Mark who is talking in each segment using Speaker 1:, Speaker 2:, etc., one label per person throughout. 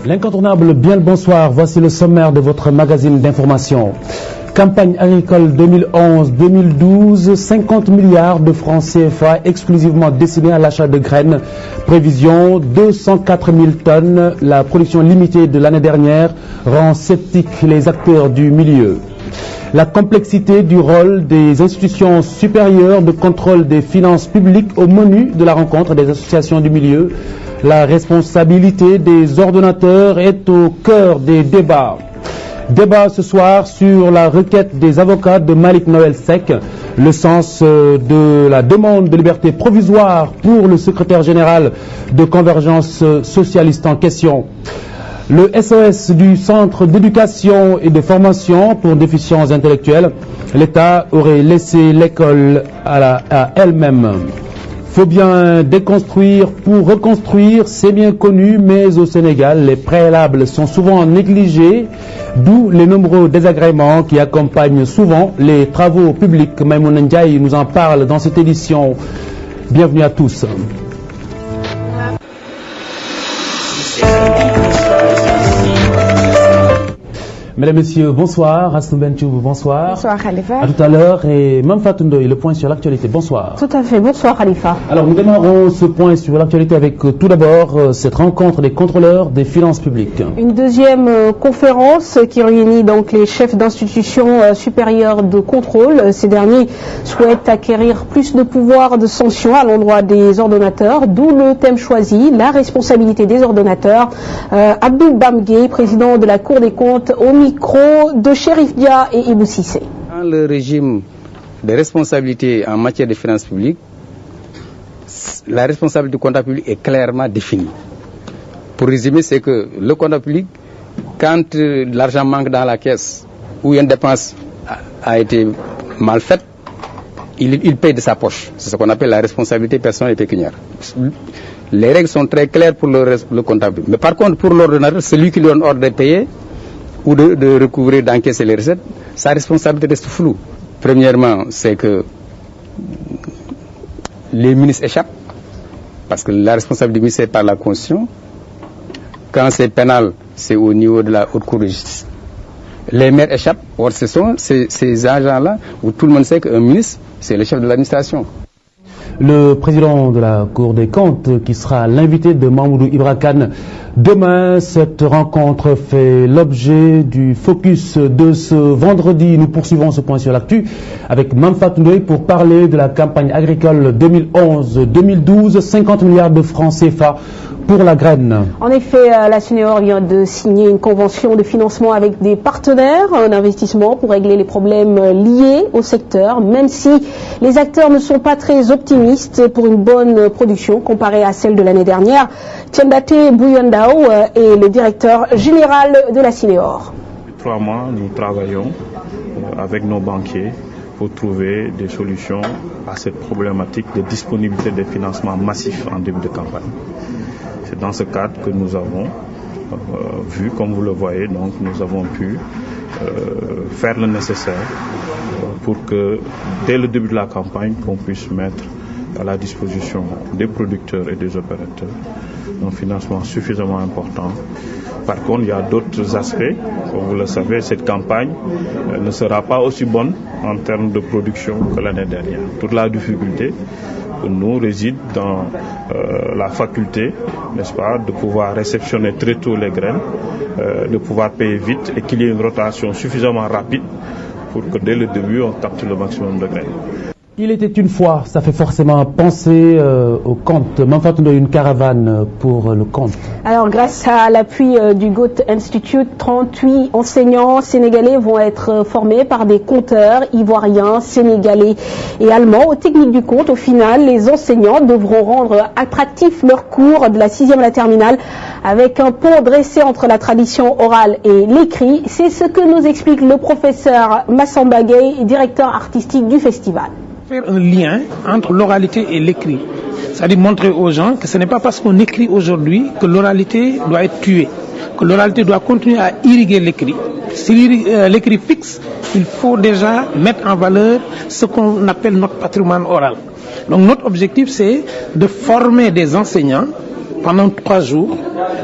Speaker 1: L'incontournable bien le bonsoir, voici le sommaire de votre magazine d'information. Campagne agricole 2011-2012, 50 milliards de francs CFA exclusivement destinés à l'achat de graines. Prévision 204 000 tonnes. La production limitée de l'année dernière rend sceptiques les acteurs du milieu. La complexité du rôle des institutions supérieures de contrôle des finances publiques au menu de la rencontre des associations du milieu. La responsabilité des ordonnateurs est au cœur des débats. Débat ce soir sur la requête des avocats de Malick Noël Seck, le sens de la demande de liberté provisoire pour le secrétaire général de Convergence socialiste en question. Le SOS du Centre d'éducation et de formation pour déficients intellectuels, l'État aurait laissé l'école à elle-même. Faut bien déconstruire pour reconstruire, c'est bien connu, mais au Sénégal, les préalables sont souvent négligés, d'où les nombreux désagréments qui accompagnent souvent les travaux publics. Maïmouna Ndiaye nous en parle dans cette édition. Bienvenue à tous. Mesdames, Messieurs, bonsoir. Astou Bentou, bonsoir.
Speaker 2: Bonsoir Khalifa.
Speaker 1: À tout à l'heure. Et Mame Fatou Ndoye, le point sur l'actualité. Bonsoir.
Speaker 2: Tout à fait. Bonsoir Khalifa.
Speaker 1: Alors, nous démarrons ce point sur l'actualité avec tout d'abord cette rencontre des contrôleurs des finances publiques.
Speaker 2: Une deuxième conférence qui réunit donc les chefs d'institutions supérieures de contrôle. Ces derniers souhaitent acquérir plus de pouvoir de sanction à l'endroit des ordonnateurs, d'où le thème choisi, la responsabilité des ordonnateurs. Abdou Bamgué, président de la Cour des comptes, au micro de Chérif Dia et Ibou Cissé.
Speaker 3: Dans le régime de responsabilité en matière de finances publiques, la responsabilité du comptable public est clairement définie. Pour résumer, c'est que le comptable public, quand l'argent manque dans la caisse ou une dépense a été mal faite, il paye de sa poche. C'est ce qu'on appelle la responsabilité personnelle et pécuniaire. Les règles sont très claires pour le comptable public. Mais par contre, pour l'ordonnateur, celui qui lui donne ordre de payer ou de recouvrir, d'encaisser les recettes, sa responsabilité reste floue. Premièrement, c'est que les ministres échappent, parce que la responsabilité du ministère est par la Constitution. Quand c'est pénal, c'est au niveau de la Haute Cour de justice. Les maires échappent. Or, ce sont ces agents-là où tout le monde sait qu'un ministre, c'est le chef de l'administration.
Speaker 1: Le président de la Cour des comptes qui sera l'invité de Mamoudou Ibra Kane demain. Cette rencontre fait l'objet du focus de ce vendredi. Nous poursuivons ce point sur l'actu avec Mame Fatou Ndoye pour parler de la campagne agricole 2011-2012, 50 milliards de francs CFA pour la graine.
Speaker 2: En effet, la Sénéor vient de signer une convention de financement avec des partenaires d'investissement pour régler les problèmes liés au secteur, même si les acteurs ne sont pas très optimistes pour une bonne production comparée à celle de l'année dernière. Tiendate Bouyandao est le directeur général de la Sénéor.
Speaker 4: Depuis 3 mois, nous travaillons avec nos banquiers pour trouver des solutions à cette problématique de disponibilité des financements massifs en début de campagne. C'est dans ce cadre que nous avons vu, comme vous le voyez, donc nous avons pu faire le nécessaire pour que dès le début de la campagne, qu'on puisse mettre à la disposition des producteurs et des opérateurs un financement suffisamment important. Par contre, il y a d'autres aspects. Comme vous le savez, cette campagne ne sera pas aussi bonne en termes de production que l'année dernière. Toute la difficulté pour nous réside dans la faculté, n'est-ce pas, de pouvoir réceptionner très tôt les graines, de pouvoir payer vite et qu'il y ait une rotation suffisamment rapide pour que dès le début, on capte le maximum de graines.
Speaker 1: Il était une fois, ça fait forcément penser au compte. Mame Fatou Ndoye, une caravane pour le compte.
Speaker 2: Alors, grâce à l'appui du Goethe Institute, 38 enseignants sénégalais vont être formés par des compteurs ivoiriens, sénégalais et allemands aux techniques du compte. Au final, les enseignants devront rendre attractifs leurs cours de la 6e à la terminale avec un pont dressé entre la tradition orale et l'écrit. C'est ce que nous explique le professeur Massamba Gueye, directeur artistique du festival.
Speaker 5: Faire un lien entre l'oralité et l'écrit, c'est-à-dire montrer aux gens que ce n'est pas parce qu'on écrit aujourd'hui que l'oralité doit être tuée, que l'oralité doit continuer à irriguer l'écrit. Si l'écrit fixe, il faut déjà mettre en valeur ce qu'on appelle notre patrimoine oral. Donc notre objectif, c'est de former des enseignants pendant 3 jours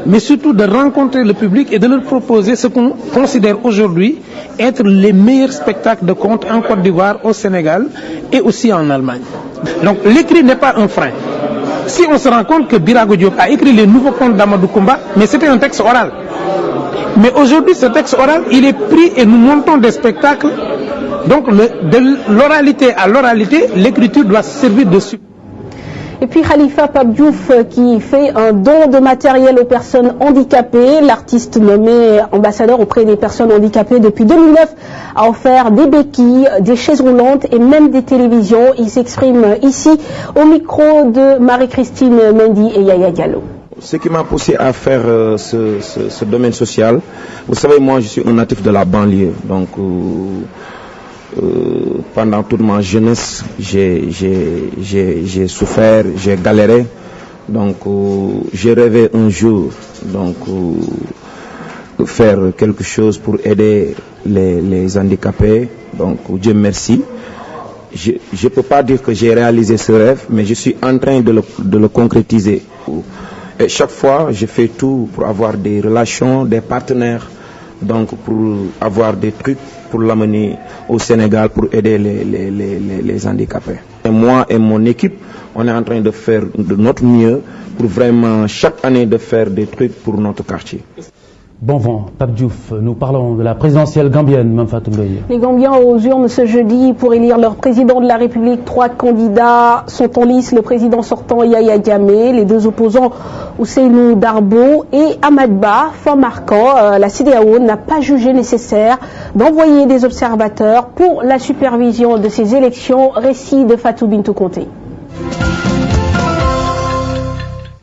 Speaker 5: mais surtout de rencontrer le public et de leur proposer ce qu'on considère aujourd'hui être les meilleurs spectacles de contes en Côte d'Ivoire, au Sénégal et aussi en Allemagne. Donc l'écrit n'est pas un frein. Si on se rend compte que Birago Diop a écrit les nouveaux contes d'Amadou Koumba, mais c'était un texte oral. Mais aujourd'hui, ce texte oral, il est pris et nous montons des spectacles. Donc de l'oralité à l'oralité, l'écriture doit servir de support.
Speaker 2: Et puis Khalifa Pape Diouf qui fait un don de matériel aux personnes handicapées. L'artiste nommé ambassadeur auprès des personnes handicapées depuis 2009 a offert des béquilles, des chaises roulantes et même des télévisions. Il s'exprime ici au micro de Marie-Christine Mendy et Yaya Diallo.
Speaker 6: Ce qui m'a poussé à faire ce domaine social, vous savez, moi je suis un natif de la banlieue, donc pendant toute ma jeunesse, j'ai souffert, j'ai galéré. Donc, j'ai rêvé un jour de faire quelque chose pour aider les handicapés. Donc, Dieu merci. Je ne peux pas dire que j'ai réalisé ce rêve, mais je suis en train de le concrétiser. Et chaque fois, je fais tout pour avoir des relations, des partenaires, donc pour avoir des trucs pour l'amener au Sénégal pour aider les handicapés. Et moi et mon équipe, on est en train de faire de notre mieux pour vraiment chaque année de faire des trucs pour notre quartier.
Speaker 1: Bon vent, Pape Diouf, nous parlons de la présidentielle gambienne, Mme Fatou Ndoye.
Speaker 2: Les Gambiens aux urnes ce jeudi pour élire leur président de la République. 3 candidats sont en lice, le président sortant Yaya Jammeh, les 2 opposants Ousseynou Darbo et Ahmad Ba. Fait marquant, la CEDEAO n'a pas jugé nécessaire d'envoyer des observateurs pour la supervision de ces élections. Récit de Fatou Bintou Conté.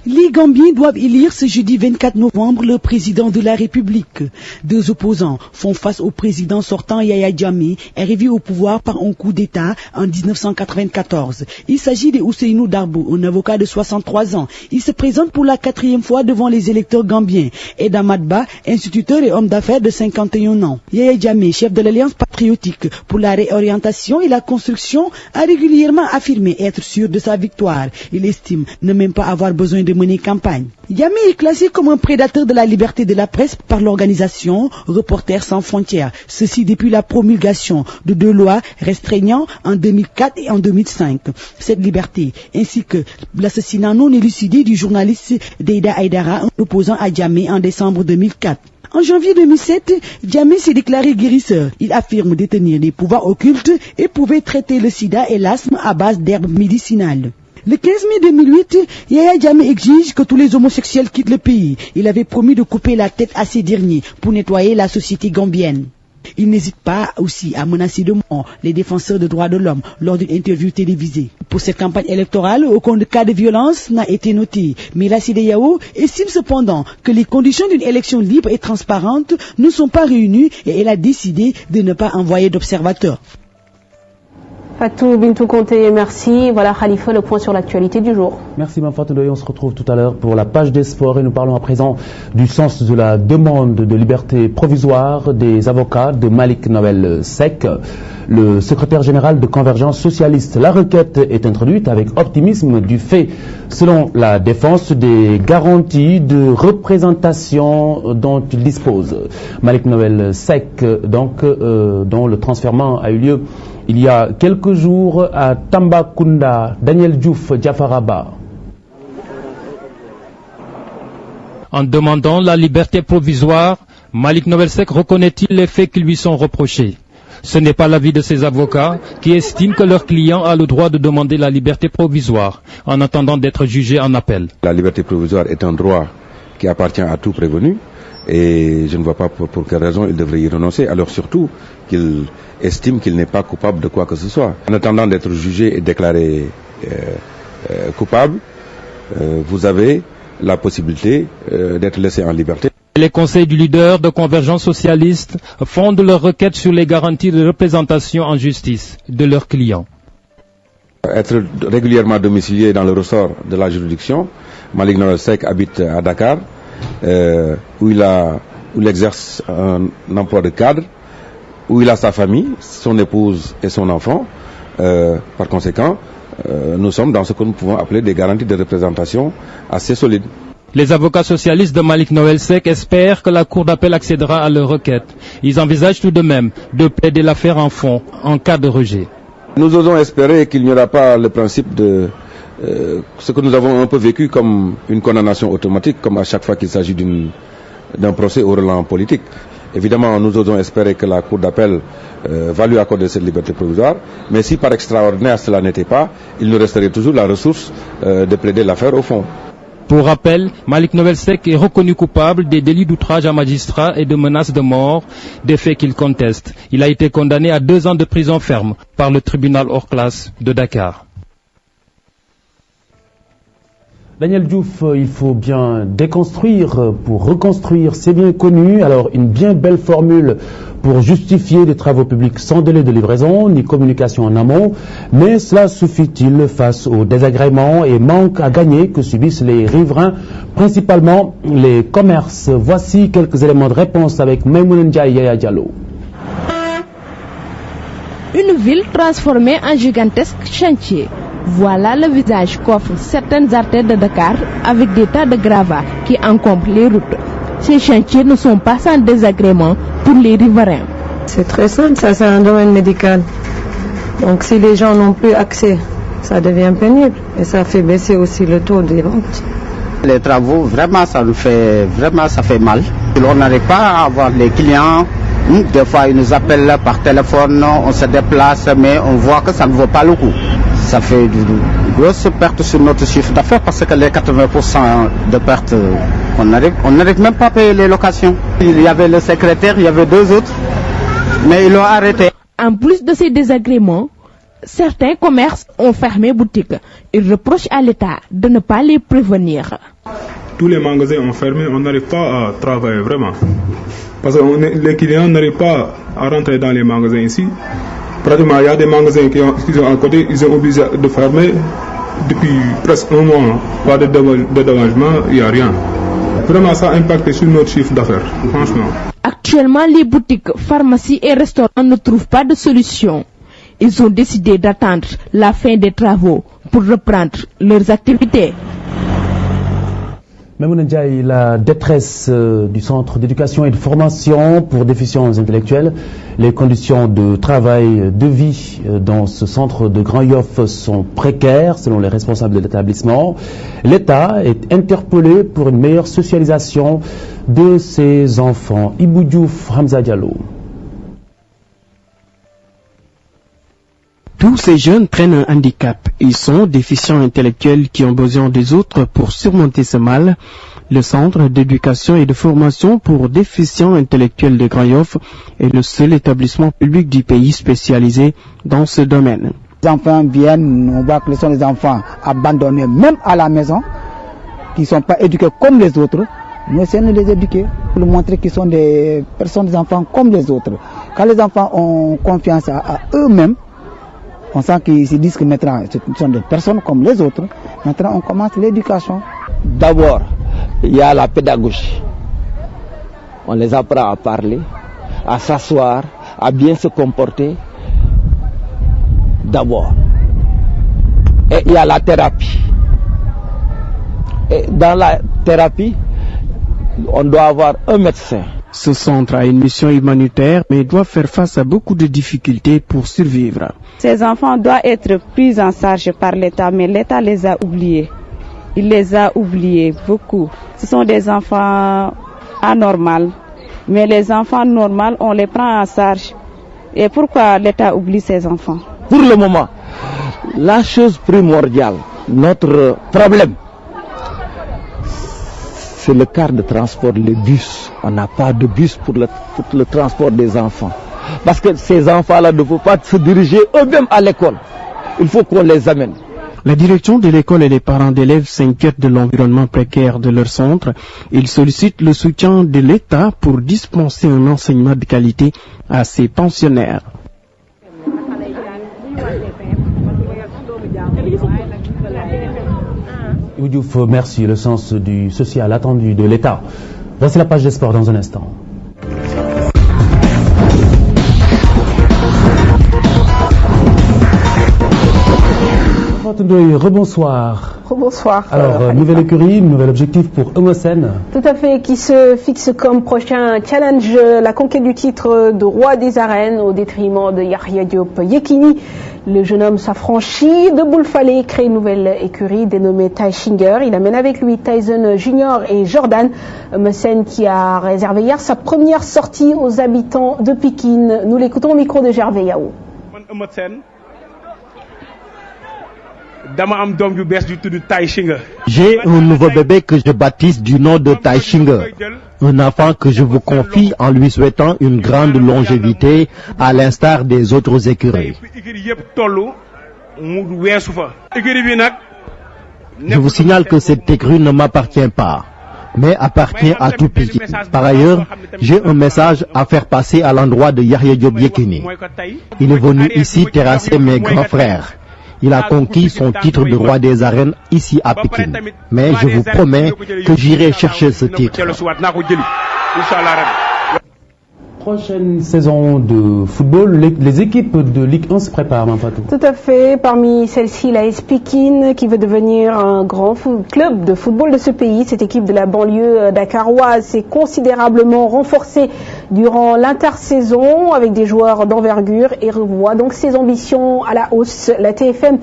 Speaker 7: Les Gambiens doivent élire ce jeudi 24 novembre le président de la République. 2 opposants font face au président sortant Yaya Jammeh, arrivé au pouvoir par un coup d'État en 1994. Il s'agit de Ousseynou Darbo, un avocat de 63 ans. Il se présente pour la 4e fois devant les électeurs gambiens. Et d'Ahmad Ba, instituteur et homme d'affaires de 51 ans. Yaya Jammeh, chef de l'Alliance patriotique pour la réorientation et la construction, a régulièrement affirmé être sûr de sa victoire. Il estime ne même pas avoir besoin de mener campagne. Jammeh est classé comme un prédateur de la liberté de la presse par l'organisation Reporters sans frontières. Ceci depuis la promulgation de 2 lois restreignant en 2004 et en 2005 cette liberté, ainsi que l'assassinat non élucidé du journaliste Deida Aïdara, un opposant à Jammeh en décembre 2004. En janvier 2007, Jammeh s'est déclaré guérisseur. Il affirme détenir des pouvoirs occultes et pouvait traiter le sida et l'asthme à base d'herbes médicinales. Le 15 mai 2008, Yaya Jammeh exige que tous les homosexuels quittent le pays. Il avait promis de couper la tête à ces derniers pour nettoyer la société gambienne. Il n'hésite pas aussi à menacer de mort les défenseurs des droits de l'homme lors d'une interview télévisée. Pour cette campagne électorale, aucun cas de violence n'a été noté. Mais la CEDEAO estime cependant que les conditions d'une élection libre et transparente ne sont pas réunies et elle a décidé de ne pas envoyer d'observateurs.
Speaker 2: Fatou Bintou Conté, merci. Voilà Khalifa, le point sur l'actualité du jour.
Speaker 1: Merci Mme Fatou Ndoye, on se retrouve tout à l'heure pour la page des sports et nous parlons à présent du sens de la demande de liberté provisoire des avocats de Malick Noël Seck, le secrétaire général de Convergence socialiste. La requête est introduite avec optimisme du fait, selon la défense, des garanties de représentation dont il dispose. Malick Noël Seck, donc, dont le transfèrement a eu lieu il y a quelques jours à Tambacounda. Daniel Diouf, Diafaraba.
Speaker 8: En demandant la liberté provisoire, Malick Noël Seck reconnaît-il les faits qui lui sont reprochés? Ce n'est pas l'avis de ses avocats qui estiment que leur client a le droit de demander la liberté provisoire en attendant d'être jugé en appel.
Speaker 9: La liberté provisoire est un droit qui appartient à tout prévenu et je ne vois pas pour quelle raison il devrait y renoncer, alors surtout qu'il estime qu'il n'est pas coupable de quoi que ce soit. En attendant d'être jugé et déclaré coupable, vous avez la possibilité d'être laissé en liberté.
Speaker 8: Les conseils du leader de Convergence socialiste fondent leur requête sur les garanties de représentation en justice de leurs clients.
Speaker 9: Être régulièrement domicilié dans le ressort de la juridiction, Malick Noël Seck habite à Dakar, où il exerce un emploi de cadre, où il a sa famille, son épouse et son enfant. Par conséquent, nous sommes dans ce que nous pouvons appeler des garanties de représentation assez solides.
Speaker 8: Les avocats socialistes de Malick Noël Seck espèrent que la Cour d'appel accédera à leur requête. Ils envisagent tout de même de plaider l'affaire en fond en cas de rejet.
Speaker 9: Nous osons espérer qu'il n'y aura pas le principe de ce que nous avons un peu vécu comme une condamnation automatique, comme à chaque fois qu'il s'agit d'un procès au relent politique. Évidemment, nous osons espérer que la Cour d'appel va lui accorder cette liberté provisoire, mais si par extraordinaire cela n'était pas, il nous resterait toujours la ressource de plaider l'affaire au fond.
Speaker 8: Pour rappel, Malick Noël Seck est reconnu coupable des délits d'outrage à magistrat et de menaces de mort, des faits qu'il conteste. Il a été condamné à 2 ans de prison ferme par le tribunal hors classe de Dakar.
Speaker 1: Daniel Diouf, il faut bien déconstruire pour reconstruire, c'est bien connu. Alors une bien belle formule pour justifier des travaux publics sans délai de livraison ni communication en amont. Mais cela suffit-il face aux désagréments et manques à gagner que subissent les riverains, principalement les commerces? Voici quelques éléments de réponse avec Maïmouna Ndiaye Yaya Diallo.
Speaker 10: Une ville transformée en gigantesque chantier. Voilà le visage qu'offrent certaines artères de Dakar avec des tas de gravats qui encombrent les routes. Ces chantiers ne sont pas sans désagrément pour les riverains.
Speaker 11: C'est très simple, ça c'est un domaine médical. Donc si les gens n'ont plus accès, ça devient pénible et ça fait baisser aussi le taux des ventes.
Speaker 12: Les travaux, vraiment ça fait mal. On n'arrive pas à avoir les clients. Des fois ils nous appellent par téléphone, on se déplace mais on voit que ça ne vaut pas le coup. Ça fait une grosse perte sur notre chiffre d'affaires parce que les 80% de pertes, on n'arrive même pas à payer les locations. Il y avait le secrétaire, il y avait 2 autres, mais ils l'ont arrêté.
Speaker 10: En plus de ces désagréments, certains commerces ont fermé boutique. Ils reprochent à l'État de ne pas les prévenir.
Speaker 13: Tous les magasins ont fermé, on n'arrive pas à travailler vraiment. Parce que les clients n'arrivent pas à rentrer dans les magasins ici. Pratiquement, il y a des magasins qui sont à côté, ils sont obligés de fermer depuis presque 1 mois. Pas de dédommagement, il n'y a rien. Vraiment, ça a impacté sur notre chiffre d'affaires, franchement.
Speaker 10: Actuellement, les boutiques, pharmacies et restaurants ne trouvent pas de solution. Ils ont décidé d'attendre la fin des travaux pour reprendre leurs activités.
Speaker 1: Maïmouna Ndiaye, la détresse du centre d'éducation et de formation pour déficients intellectuels, les conditions de travail, de vie dans ce centre de Grand Yoff sont précaires selon les responsables de l'établissement. L'État est interpellé pour une meilleure socialisation de ses enfants. Ibou Diouf, Hamza Diallo.
Speaker 14: Tous ces jeunes prennent un handicap. Ils sont déficients intellectuels qui ont besoin des autres pour surmonter ce mal. Le centre d'éducation et de formation pour déficients intellectuels de Grand Yoff est le seul établissement public du pays spécialisé dans ce domaine.
Speaker 15: Les enfants viennent, on voit que ce sont des enfants abandonnés même à la maison, qui ne sont pas éduqués comme les autres. Nous essayons de les éduquer pour leur montrer qu'ils sont des personnes, des enfants comme les autres. Quand les enfants ont confiance à eux-mêmes, on sent qu'ils se disent que maintenant, ce sont des personnes comme les autres. Maintenant, on commence l'éducation.
Speaker 16: D'abord, il y a la pédagogie. On les apprend à parler, à s'asseoir, à bien se comporter. D'abord. Et il y a la thérapie. Et dans la thérapie, on doit avoir un médecin.
Speaker 14: Ce centre a une mission humanitaire, mais doit faire face à beaucoup de difficultés pour survivre.
Speaker 17: Ces enfants doivent être pris en charge par l'État, mais l'État les a oubliés. Il les a oubliés beaucoup. Ce sont des enfants anormaux, mais les enfants normaux, on les prend en charge. Et pourquoi l'État oublie ces enfants?
Speaker 16: Pour le moment, la chose primordiale, notre problème, c'est le quart de transport, le bus. On n'a pas de bus pour le transport des enfants. Parce que ces enfants-là ne peuvent pas se diriger eux-mêmes à l'école. Il faut qu'on les amène.
Speaker 14: La direction de l'école et les parents d'élèves s'inquiètent de l'environnement précaire de leur centre. Ils sollicitent le soutien de l'État pour dispenser un enseignement de qualité à ces pensionnaires.
Speaker 1: Diouf, merci. Le sens du social attendu de l'État. Voici la page des sports dans un instant. Rebonsoir.
Speaker 2: Bonsoir.
Speaker 1: Alors, nouvelle écurie, nouvel objectif pour Eumeu.
Speaker 2: Tout à fait, qui se fixe comme prochain challenge la conquête du titre de roi des arènes au détriment de Yahya Diop Yekini. Le jeune homme s'affranchit de Boulfalé, crée une nouvelle écurie dénommée Taishinger. Il amène avec lui Tyson Junior et Jordan. Eumeu qui a réservé hier sa première sortie aux habitants de Pikine. Nous l'écoutons au micro de Gervais Yao.
Speaker 18: J'ai un nouveau bébé que je baptise du nom de Taishinger. Un enfant que je vous confie en lui souhaitant une grande longévité à l'instar des autres écuries. Je vous signale que cette écurie ne m'appartient pas, mais appartient à tout Pikine. Par ailleurs, j'ai un message à faire passer à l'endroit de Yahya Diop Yekini. Il est venu ici terrasser mes grands frères. Il a conquis son titre de roi des arènes ici à Pékin. Mais je vous promets que j'irai chercher ce titre.
Speaker 1: Prochaine saison de football, les équipes de Ligue 1 se préparent, Mampatou.
Speaker 2: Tout à fait. Parmi celles-ci, l'AS Pékin, qui veut devenir un grand club de football de ce pays. Cette équipe de la banlieue dakaroise s'est considérablement renforcée durant l'intersaison avec des joueurs d'envergure et revoit donc ses ambitions à la hausse. La TFM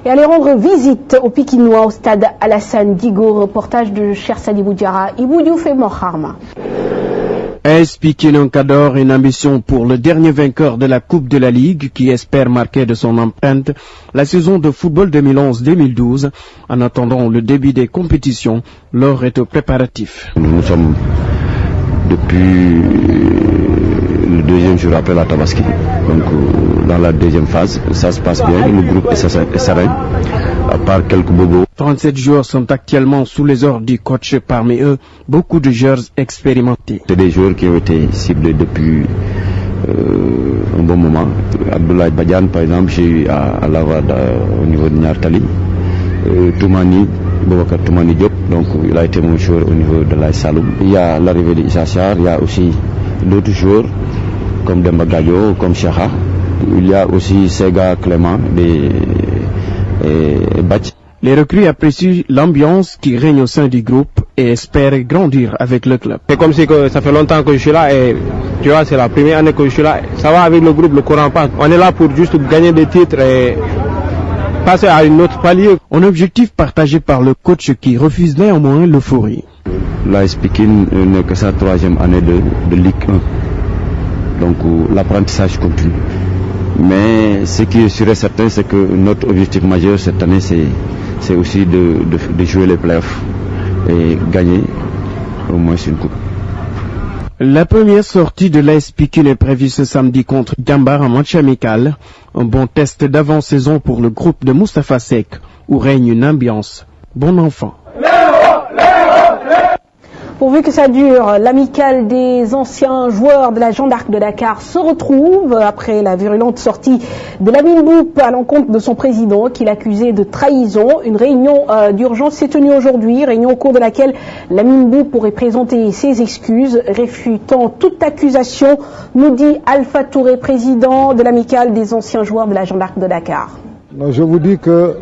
Speaker 2: est allée rendre visite aux Pikinois au stade Alassane Guigo. Reportage de Cher Sadibou Diarra, Ibou Diouf et Moharma.
Speaker 14: AS Pikine encadre une ambition pour le dernier vainqueur de la Coupe de la Ligue qui espère marquer de son empreinte la saison de football 2011-2012. En attendant le début des compétitions, l'heure est au préparatif.
Speaker 9: Nous sommes depuis le deuxième jour après la Tabaski. Donc dans la deuxième phase, ça se passe bien, le groupe est serein, à part quelques bobos.
Speaker 14: 37 joueurs sont actuellement sous les ordres du coach, parmi eux beaucoup de joueurs expérimentés.
Speaker 9: C'est des joueurs qui ont été ciblés depuis un bon moment. Abdoulaye Badiane par exemple, j'ai eu à l'avoir au niveau de Nyartali. Toumani, Boubacar Toumani Diop, donc il a été mon joueur au niveau de l'AS Saloum. Il y a l'arrivée de Issa Sarr, il y a aussi d'autres joueurs comme Demba Gadio, comme Cheikha. Il y a aussi Sega Clément et Bach.
Speaker 14: Les recrues apprécient l'ambiance qui règne au sein du groupe et espèrent grandir avec le club.
Speaker 19: C'est comme si ça fait longtemps que je suis là et tu vois, c'est la première année que je suis là. Ça va avec le groupe, le courant passe. On est là pour juste gagner des titres et passer à une autre palier.
Speaker 14: Un objectif partagé par le coach qui refuse néanmoins l'euphorie.
Speaker 9: L'AS Pikine n'est que sa troisième année de Ligue 1. Donc l'apprentissage continue. Mais ce qui est sûr et certain, c'est que notre objectif majeur cette année, c'est aussi de jouer les playoffs et gagner au moins une coupe.
Speaker 14: La première sortie de l'AS Pikine est prévue ce samedi contre Gambar en match amical. Un bon test d'avant-saison pour le groupe de Moustapha Seck, où règne une ambiance bon enfant.
Speaker 2: Pourvu que ça dure, l'amicale des anciens joueurs de la Jeanne d'Arc de Dakar se retrouve après la virulente sortie de Lamine Boup à l'encontre de son président qui l'accusait de trahison. Une réunion d'urgence s'est tenue aujourd'hui, réunion au cours de laquelle Lamine Boup pourrait présenter ses excuses, réfutant toute accusation, nous dit Alpha Touré, président de l'amicale des anciens joueurs de la Jeanne d'Arc de Dakar.
Speaker 20: Je vous dis que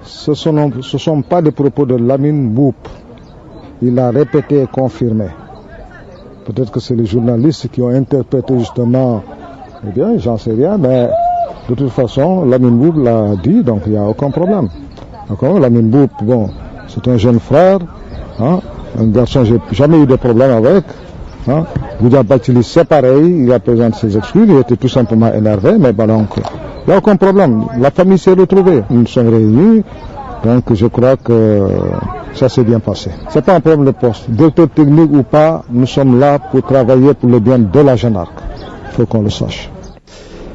Speaker 20: ce sont pas des propos de Lamine Boup. Il a répété et confirmé. Peut-être que c'est les journalistes qui ont interprété justement, eh bien, j'en sais rien, mais de toute façon, Lamine Boup l'a dit, donc il n'y a aucun problème. D'accord? Lamine Boup, bon, c'est un jeune frère, hein, un garçon, j'ai jamais eu de problème avec. Hein. Goudia Batili, c'est pareil, il a présenté ses excuses, il était tout simplement énervé, mais bon, donc, il n'y a aucun problème. La famille s'est retrouvée, nous sommes réunis. Donc je crois que ça s'est bien passé. C'est pas un problème de poste. Directeur technique ou pas, nous sommes là pour travailler pour le bien de la Jeanne d'Arc. Il faut qu'on le sache.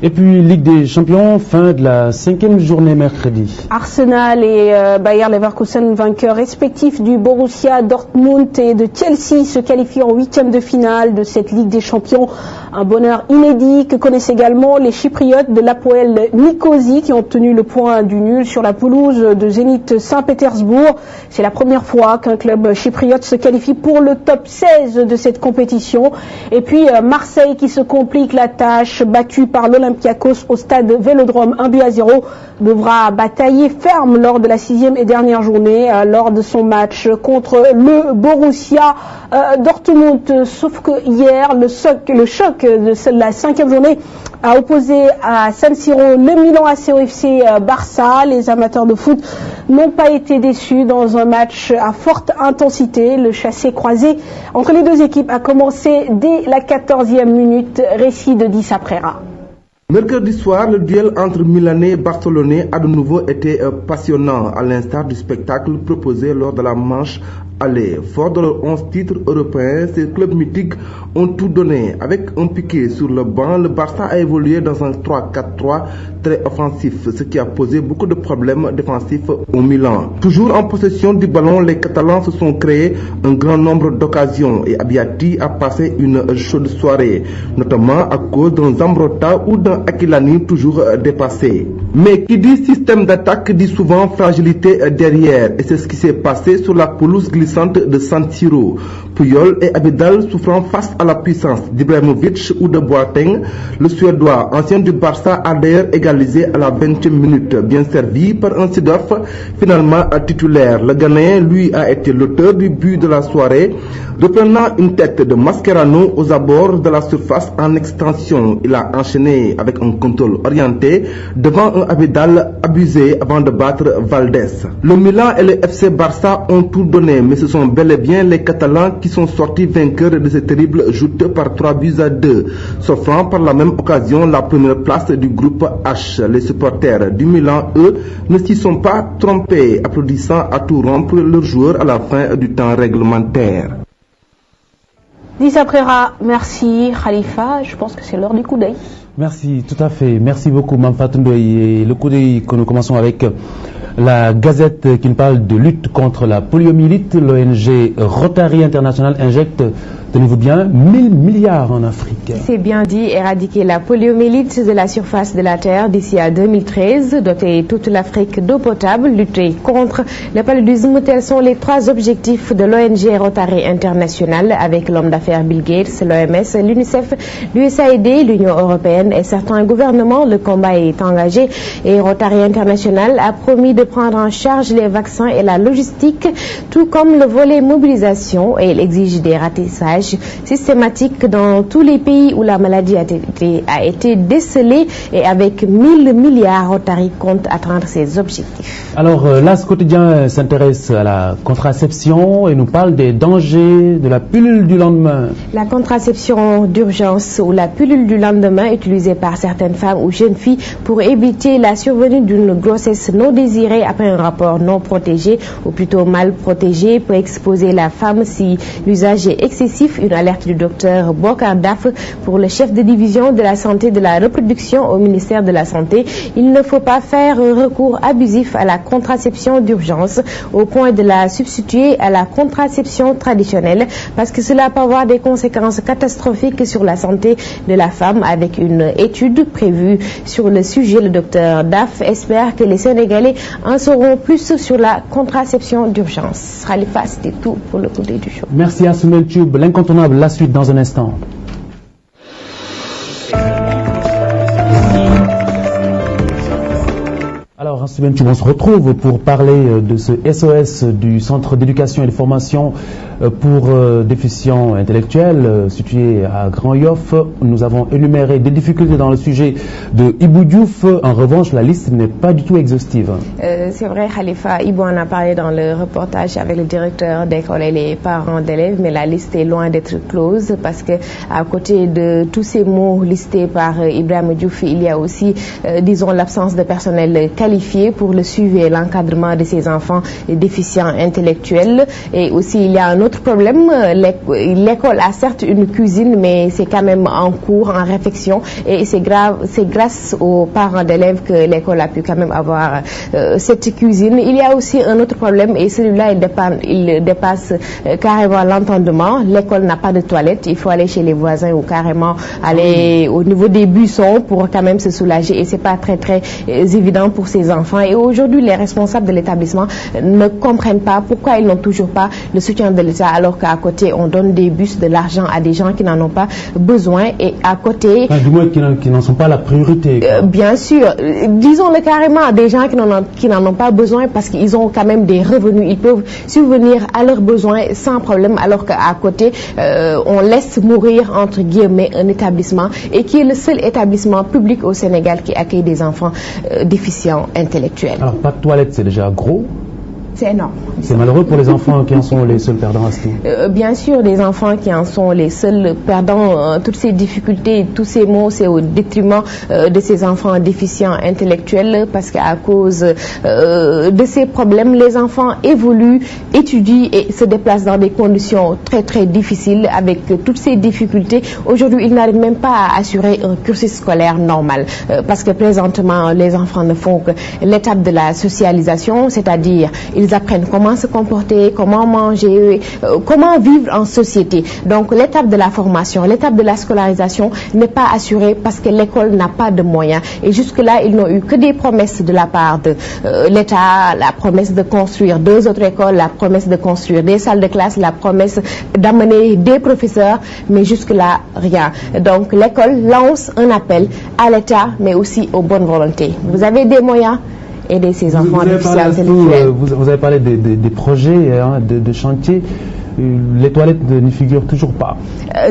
Speaker 1: Et puis Ligue des Champions, fin de la 5e journée mercredi.
Speaker 2: Arsenal et Bayer Leverkusen, vainqueurs respectifs du Borussia Dortmund et de Chelsea, se qualifient en 8e de finale de cette Ligue des Champions. Un bonheur inédit que connaissent également les Chypriotes de l'Hapoel Nicosie qui ont obtenu le point du nul sur la pelouse de Zénith Saint-Pétersbourg. C'est la première fois qu'un club chypriote se qualifie pour le top 16 de cette compétition. Et puis Marseille qui se complique la tâche, battu par l'Olympique Olympiakos au stade Vélodrome 1-0, devra batailler ferme lors de la 6e et dernière journée, lors de son match contre le Borussia Dortmund. Sauf que hier, le choc de la 5e journée a opposé à San Siro le Milan AC au FC Barça. Les amateurs de foot n'ont pas été déçus dans un match à forte intensité. Le chassé-croisé entre les deux équipes a commencé dès la 14e minute. Récit de Dissa Prera.
Speaker 21: Mercredi soir, le duel entre Milanais et Barcelonais a de nouveau été passionnant, à l'instar du spectacle proposé lors de la manche aller. Fort de leurs 11 titres européens, ces clubs mythiques ont tout donné. Avec un piqué sur le banc, le Barça a évolué dans un 3-4-3 très offensif, ce qui a posé beaucoup de problèmes défensifs au Milan. Toujours en possession du ballon, les Catalans se sont créés un grand nombre d'occasions et Abbiati a passé une chaude soirée, notamment à cause d'un Zambrotta ou d'un Aquilani toujours dépassé. Mais qui dit système d'attaque dit souvent fragilité derrière, et c'est ce qui s'est passé sur la pelouse glissante de San Siro. Puyol et Abidal souffrant face à la puissance d'Ibrahimovic ou de Boateng. Le Suédois, ancien du Barça, a d'ailleurs égalisé à la 20e minute, bien servi par un Seedorf finalement titulaire. Le Ghanéen, lui, a été l'auteur du but de la soirée, reprenant une tête de Mascherano aux abords de la surface en extension. Il a enchaîné avec un contrôle orienté devant un Abidal abusé avant de battre Valdés. Le Milan et le FC Barça ont tout donné, mais ce sont bel et bien les Catalans qui sont sortis vainqueurs de ces terribles joutes par 3-2, s'offrant par la même occasion la première place du groupe H. Les supporters du Milan, eux, ne s'y sont pas trompés, applaudissant à tout rompre leurs joueurs à la fin du temps réglementaire.
Speaker 2: Dissa Prera, merci Khalifa, je pense que c'est l'heure du coup d'œil.
Speaker 1: Merci, tout à fait. Merci beaucoup, Mme Fatou Ndoye. Et le coup d'œil que nous commençons avec la Gazette qui nous parle de lutte contre la poliomyélite. L'ONG Rotary International injecte, tenez-vous bien, 1000 milliards en Afrique.
Speaker 10: C'est bien dit, éradiquer la poliomyélite de la surface de la Terre d'ici à 2013, doter toute l'Afrique d'eau potable, lutter contre le paludisme, tels sont les 3 objectifs de l'ONG Rotary International avec l'homme d'affaires Bill Gates, l'OMS, l'UNICEF, l'USAID, l'Union européenne et certains gouvernements. Le combat est engagé et Rotary International a promis de prendre en charge les vaccins et la logistique, tout comme le volet mobilisation, et il exige des ratissages systématiques dans tous les pays où la maladie a été décelée, et avec 1000 milliards, Rotary compte atteindre ses objectifs.
Speaker 1: Alors, l'As quotidien s'intéresse à la contraception et nous parle des dangers de la pilule du lendemain.
Speaker 10: La contraception d'urgence ou la pilule du lendemain utilisée par certaines femmes ou jeunes filles pour éviter la survenue d'une grossesse non désirée après un rapport non protégé ou plutôt mal protégé peut exposer la femme si l'usage est excessif. Une alerte du docteur Bokar Daf pour le chef de division de la santé de la reproduction au ministère de la Santé. Il ne faut pas faire recours abusif à la contraception d'urgence au point de la substituer à la contraception traditionnelle parce que cela peut avoir des conséquences catastrophiques sur la santé de la femme. Avec une étude prévue sur le sujet, le docteur Daf espère que les Sénégalais en sauront plus sur la contraception d'urgence. Khalifa, c'était tout pour le coup d'œil du jour.
Speaker 1: Merci à Soumel Tube, l'incontournable, la suite dans un instant. Alors, on se retrouve pour parler de ce SOS du Centre d'éducation et de formation pour déficients intellectuels situé à Grand Yoff. Nous avons énuméré des difficultés dans le sujet de Ibou Diouf. En revanche, la liste n'est pas du tout exhaustive.
Speaker 10: C'est vrai, Khalifa. Ibou en a parlé dans le reportage avec le directeur d'école et les parents d'élèves, mais la liste est loin d'être close parce que à côté de tous ces mots listés par Ibrahim Diouf, il y a aussi, disons, l'absence de personnel qualifié pour le suivi et l'encadrement de ces enfants déficients intellectuels. Et aussi, il y a un autre problème. L'école a certes une cuisine, mais c'est quand même en cours, en réflexion. Et c'est grâce aux parents d'élèves que l'école a pu quand même avoir cette cuisine. Il y a aussi un autre problème, et celui-là, il dépasse carrément l'entendement. L'école n'a pas de toilette. Il faut aller chez les voisins ou carrément aller au niveau des buissons pour quand même se soulager. Et c'est pas très évident pour ces enfants. Et aujourd'hui, les responsables de l'établissement ne comprennent pas pourquoi ils n'ont toujours pas le soutien de
Speaker 3: l'État, alors qu'à côté, on donne des bus, de l'argent à des gens qui n'en ont pas besoin. Et à côté...
Speaker 1: du moins, qui n'en sont pas la priorité.
Speaker 3: Bien sûr. Disons-le carrément, des gens qui n'en ont pas besoin parce qu'ils ont quand même des revenus. Ils peuvent subvenir à leurs besoins sans problème, alors qu'à côté, on laisse mourir, entre guillemets, un établissement et qui est le seul établissement public au Sénégal qui accueille des enfants déficients intellectuels.
Speaker 1: Alors, pas de toilettes, c'est déjà gros.
Speaker 3: C'est énorme.
Speaker 1: C'est malheureux pour les enfants qui en sont les seuls perdants à ce niveau.
Speaker 3: Bien sûr, les enfants qui en sont les seuls perdants, toutes ces difficultés, tous ces maux, c'est au détriment de ces enfants déficients intellectuels, parce qu'à cause de ces problèmes, les enfants évoluent, étudient et se déplacent dans des conditions très très difficiles. Avec toutes ces difficultés, aujourd'hui, ils n'arrivent même pas à assurer un cursus scolaire normal, parce que présentement, les enfants ne font que l'étape de la socialisation, c'est-à-dire ils apprennent comment se comporter, comment manger, comment vivre en société. Donc l'étape de la formation, l'étape de la scolarisation n'est pas assurée parce que l'école n'a pas de moyens. Et jusque-là, ils n'ont eu que des promesses de la part de l'État, la promesse de construire 2 autres écoles, la promesse de construire des salles de classe, la promesse d'amener des professeurs, mais jusque-là, rien. Donc l'école lance un appel à l'État, mais aussi aux bonnes volontés. Vous avez des moyens, aider ces enfants déficients intellectuels.
Speaker 1: Vous avez parlé des projets, de chantiers. Les toilettes n'y figurent toujours pas.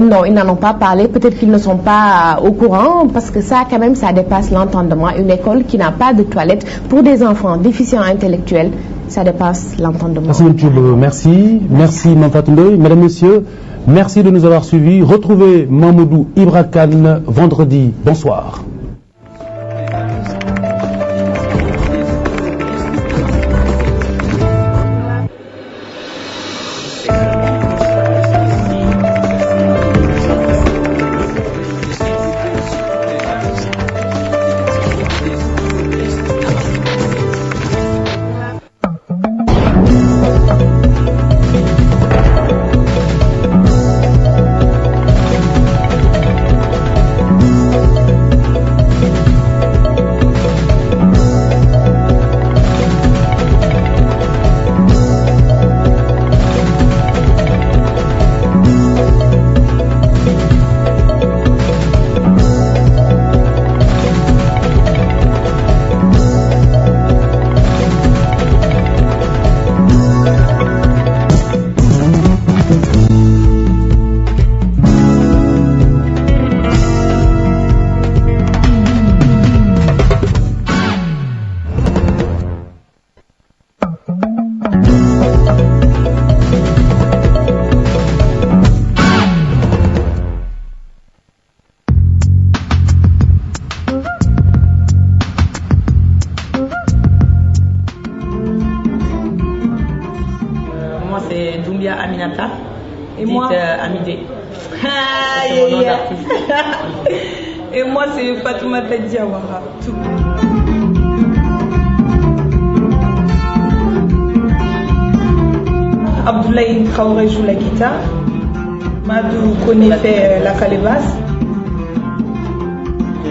Speaker 3: Non, ils n'en ont pas parlé. Peut-être qu'ils ne sont pas au courant, parce que ça, quand même, ça dépasse l'entendement. Une école qui n'a pas de toilettes pour des enfants déficients intellectuels, ça dépasse l'entendement.
Speaker 1: Merci. Merci, Mamfatou Ndoye. Mesdames, Messieurs, merci de nous avoir suivis. Retrouvez Mamadou Ibra Kane vendredi. Bonsoir.
Speaker 22: Et moi, Amidé. C'est mon nom d'artiste. Et moi, c'est Fatoumata Diawara. Abdoulaye Traoré joue la guitare. Madou Kone fait la calebasse.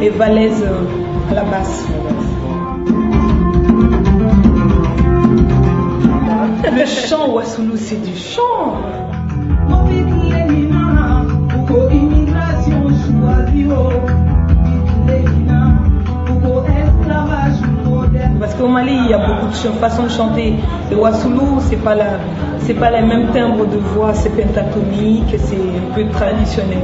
Speaker 22: Et Valaise à la basse. Le chant Wassoulou, c'est du chant. Parce qu'au Mali, il y a beaucoup de façons de chanter. Le Wassoulou, c'est pas le même timbre de voix, c'est pentatonique, c'est un peu traditionnel.